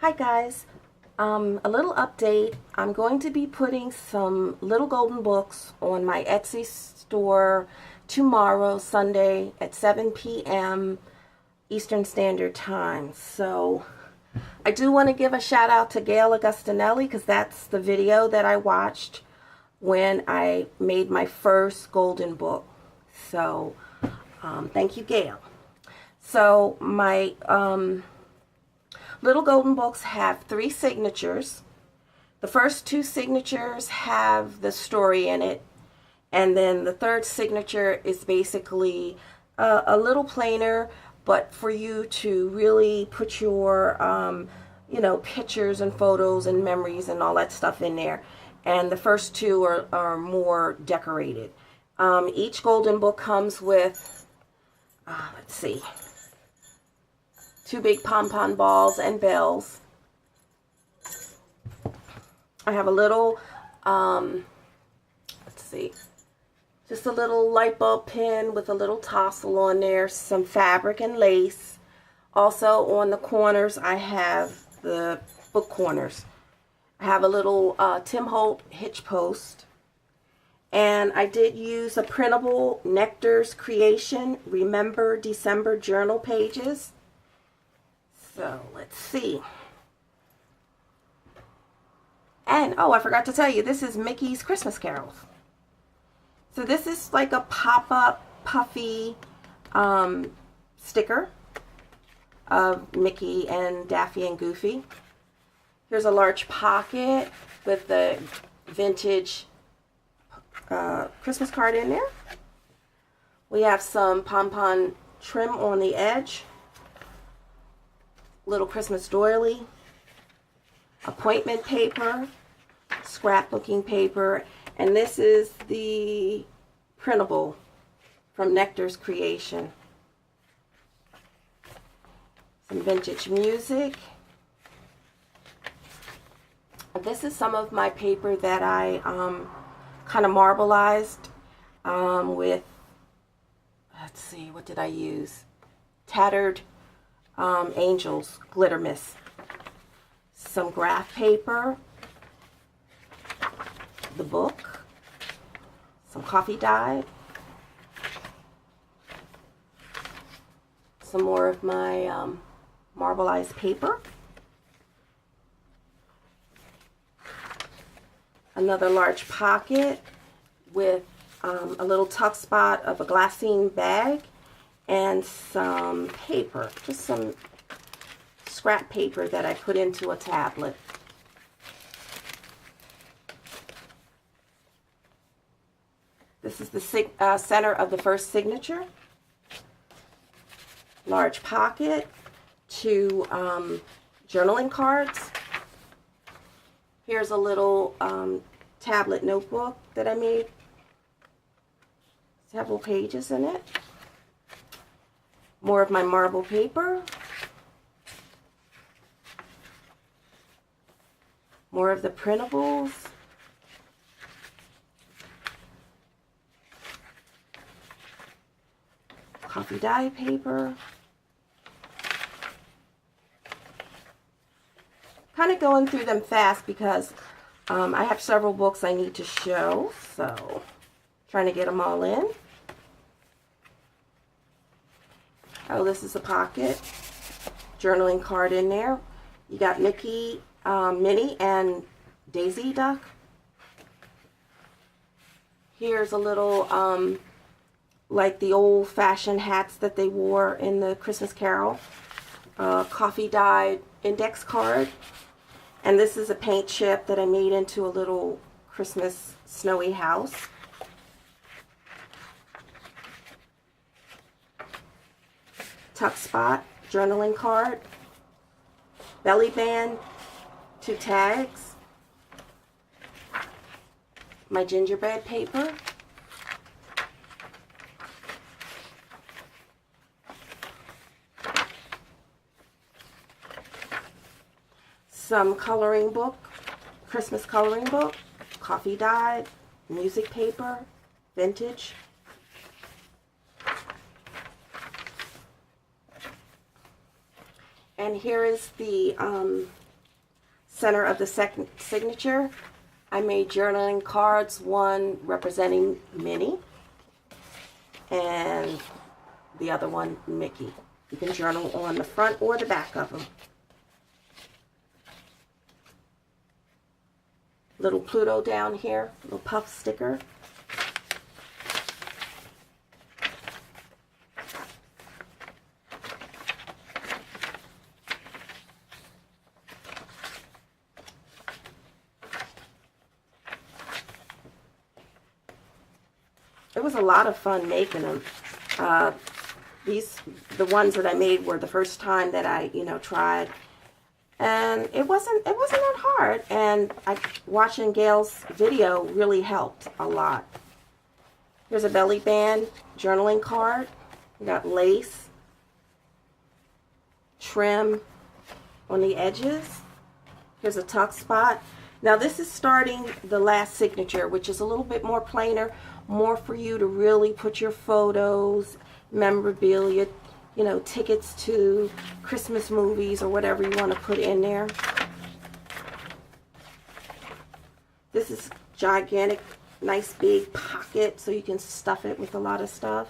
Hi guys, a little update. I'm going to be putting some little golden books on my Etsy store tomorrow, Sunday at 7 p.m. Eastern Standard Time. So I do want to give a shout out to Gail Augustinelli because that's the video that I watched when I made my first golden book. So thank you, Gail. So my little golden books have 3 signatures. The first 2 signatures have the story in it, and then the third signature is basically a little plainer, but for you to really put your pictures and photos and memories and all that stuff in there. And the first 2 are more decorated. Each golden book comes with let's see, 2 big pom-pom balls and bells. I have a little, let's see, just a little light bulb pin with a little tassel on there, some fabric and lace. Also on the corners, I have the book corners. I have a little Tim Holt hitch post. And I did use a printable Nectar's Creation Remember December journal pages. So let's see. And oh, I forgot to tell you, this is Mickey's Christmas Carols. So this is like a pop-up puffy sticker of Mickey and Daffy and Goofy. Here's a large pocket with the vintage Christmas card in there. We have some pom-pom trim on the edge. Little Christmas doily, appointment paper, scrapbooking paper, and this is the printable from Nectar's Creation. Some vintage music. This is some of my paper that I kind of marbleized with, let's see, what did I use? Tattered Angels glitter mist, some graph paper, the book, some coffee dye, some more of my marbleized paper, another large pocket with a little tuck spot of a glassine bag, and some paper, just some scrap paper that I put into a tablet. This is the center of the first signature. Large pocket, 2 journaling cards. Here's a little tablet notebook that I made. Several pages in it. More of my marble paper. More of the printables. Coffee dye paper. Kind of going through them fast because I have several books I need to show, so trying to get them all in. Oh, this is a pocket journaling card in there. You got Mickey, Minnie, and Daisy Duck. Here's a little, like the old-fashioned hats that they wore in the Christmas Carol. Coffee dyed index card. And this is a paint chip that I made into a little Christmas snowy house. Tuck spot, journaling card, belly band, 2 tags, my gingerbread paper, some coloring book, Christmas coloring book, coffee dyed, music paper, vintage. And here is the center of the second signature, I made journaling cards, one representing Minnie and the other one Mickey. You can journal on the front or the back of them. Little Pluto down here, little puff sticker. It was a lot of fun making them. The ones that I made were the first time that I, tried, and it wasn't that hard. And watching Gail's video really helped a lot. Here's a belly band journaling card. We got lace, trim on the edges. Here's a tuck spot. Now this is starting the last signature, which is a little bit more plainer, more for you to really put your photos, memorabilia, tickets to Christmas movies or whatever you want to put in there. This is gigantic, nice big pocket so you can stuff it with a lot of stuff.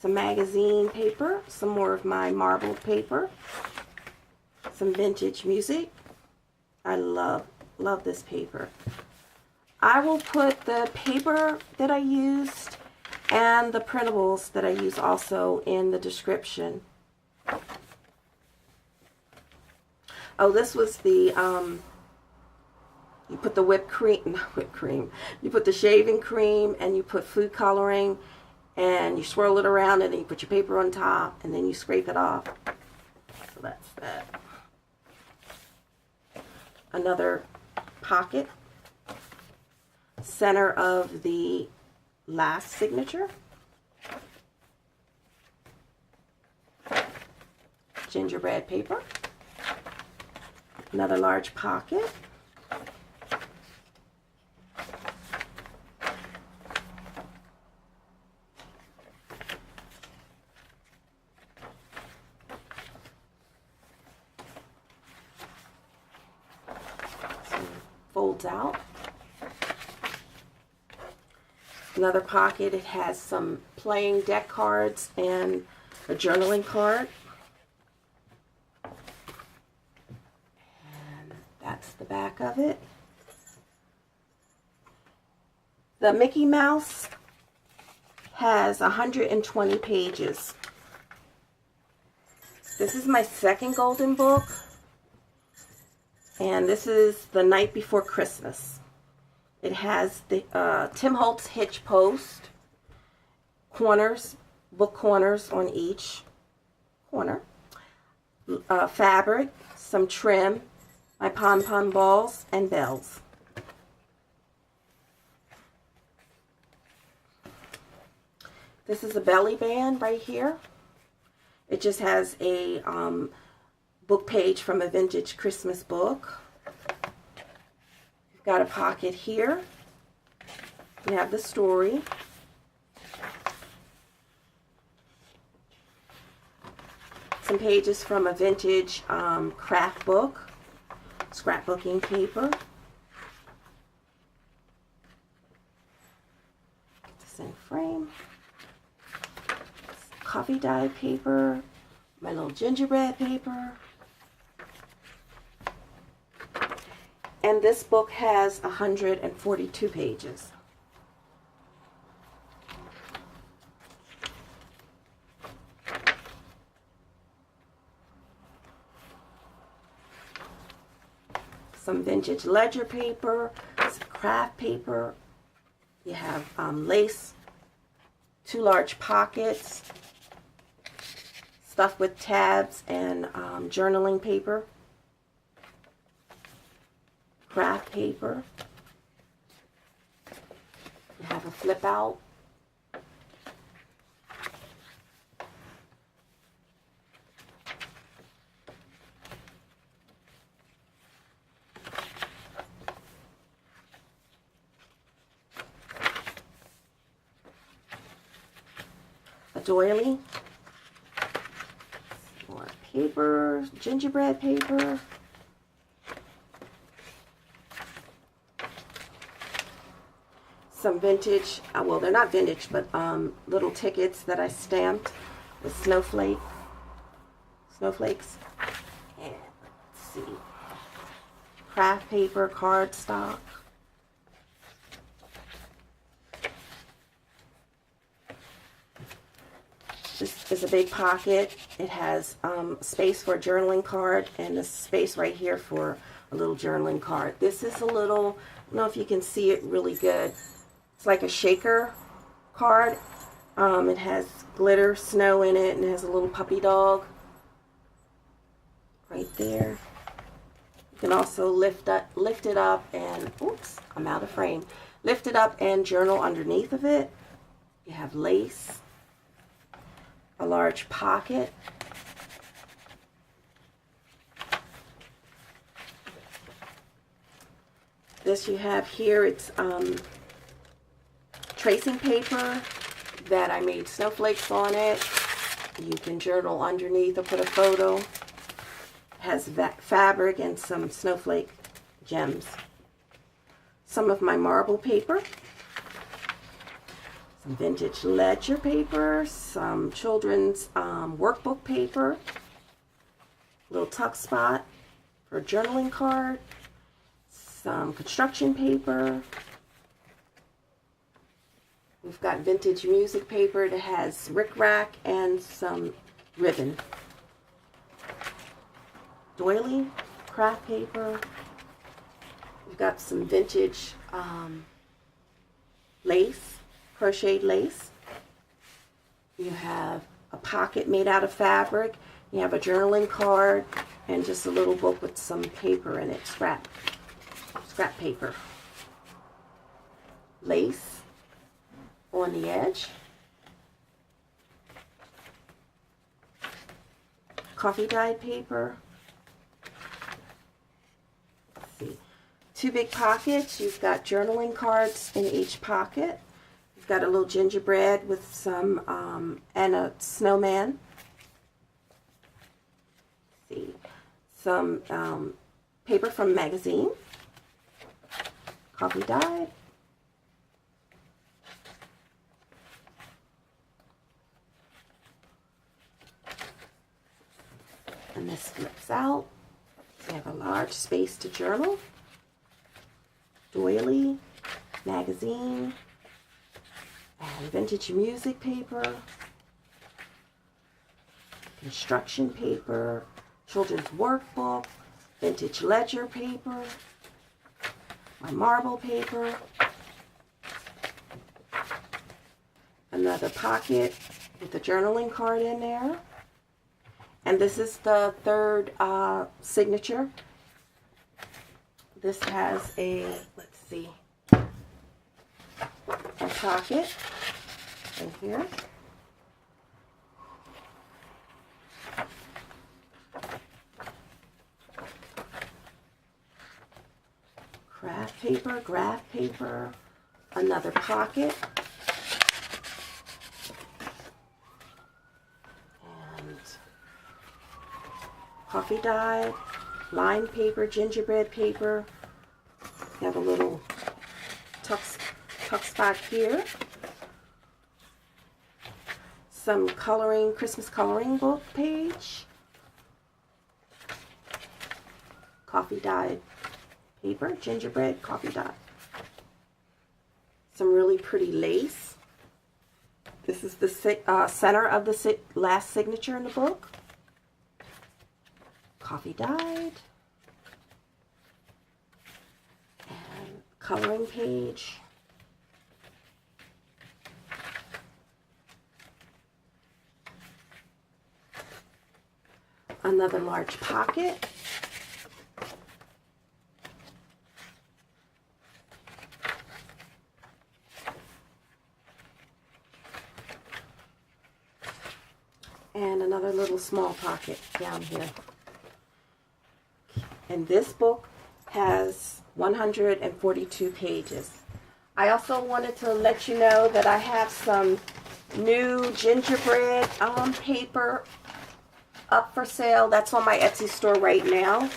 Some magazine paper, some more of my marbled paper, some vintage music. I love this paper. I will put the paper that I used and the printables that I use also in the description. Oh, this was the, you put the whipped cream, you put the shaving cream and you put food coloring and you swirl it around and then you put your paper on top and then you scrape it off. So that's that. Another pocket, center of the last signature, gingerbread paper, another large pocket, folds out. Another pocket, it has some playing deck cards and a journaling card. And that's the back of it. The Mickey Mouse has 120 pages. This is my second golden book. And this is The Night Before Christmas. It has the Tim Holtz hitch post, corners, book corners on each corner, fabric, some trim, my pom-pom balls, and bells. This is a belly band right here. It just has a book page from a vintage Christmas book. You've got a pocket here. You have the story. Some pages from a vintage craft book, scrapbooking paper. Get this in frame. Coffee dye paper, my little gingerbread paper. And this book has 142 pages. Some vintage ledger paper, some craft paper. You have lace, 2 large pockets, stuff with tabs and journaling paper. Craft paper. You have a flip out. A doily. paper, gingerbread paper. Some vintage, well, they're not vintage, but little tickets that I stamped with snowflakes. And let's see, craft paper, cardstock. This is a big pocket. It has space for a journaling card and a space right here for a little journaling card. This is a little, I don't know if you can see it really good. It's like a shaker card. It has glitter snow in it, and it has a little puppy dog right there. You can also lift it up and, oops, I'm out of frame. Lift it up and journal underneath of it. You have lace, a large pocket, this you have here, it's tracing paper that I made snowflakes on it. You can journal underneath or put a photo. It has fabric and some snowflake gems. Some of my marble paper, some vintage ledger paper, some children's workbook paper, little tuck spot for a journaling card, some construction paper. We've got vintage music paper that has rickrack and some ribbon. Doily craft paper. We've got some vintage lace, crocheted lace. You have a pocket made out of fabric. You have a journaling card and just a little book with some paper in it, scrap paper. Lace on the edge. Coffee dyed paper. Let's see. Two big pockets. You've got journaling cards in each pocket. You've got a little gingerbread with some, and a snowman. Let's see. Some paper from magazine. Coffee dyed. And this flips out. So you have a large space to journal. Doily, magazine, and vintage music paper, construction paper, children's workbook, vintage ledger paper, my marble paper, another pocket with a journaling card in there. And this is the third signature. This has a, let's see, a pocket right here. Craft paper, graph paper, another pocket. Coffee dyed, lined paper, gingerbread paper. You have a little tuck spot here. Some coloring, Christmas coloring book page. Coffee dyed paper, gingerbread, coffee dye. Some really pretty lace. This is the center of the last signature in the book. Coffee dyed, and coloring page, another large pocket, and another little small pocket down here. And this book has 142 pages. I also wanted to let you know that I have some new gingerbread paper up for sale. That's on my Etsy store right now.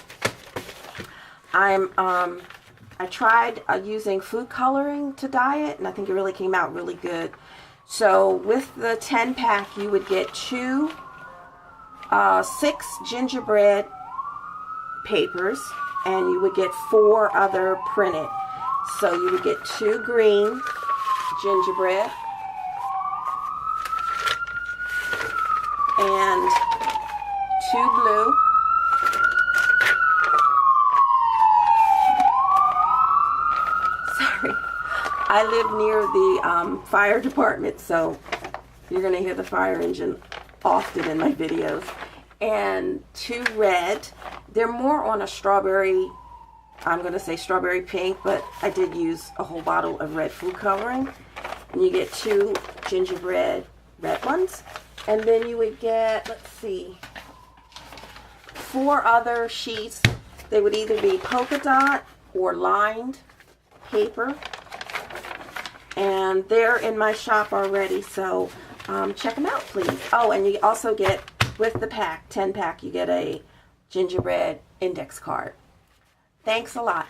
I tried using food coloring to dye it, and I think it really came out really good. So with the 10 pack, you would get 6 gingerbread papers, and you would get 4 other printed. So you would get 2 green gingerbread and 2 blue. Sorry, I live near the fire department, so you're going to hear the fire engine often in my videos. And 2 red. They're more on a strawberry, I'm going to say strawberry pink, but I did use a whole bottle of red food coloring. And you get 2 gingerbread red ones. And then you would get, let's see, 4 other sheets. They would either be polka dot or lined paper. And they're in my shop already, so check them out, please. Oh, and you also get, with the pack, 10 pack, you get a gingerbread index card. Thanks a lot.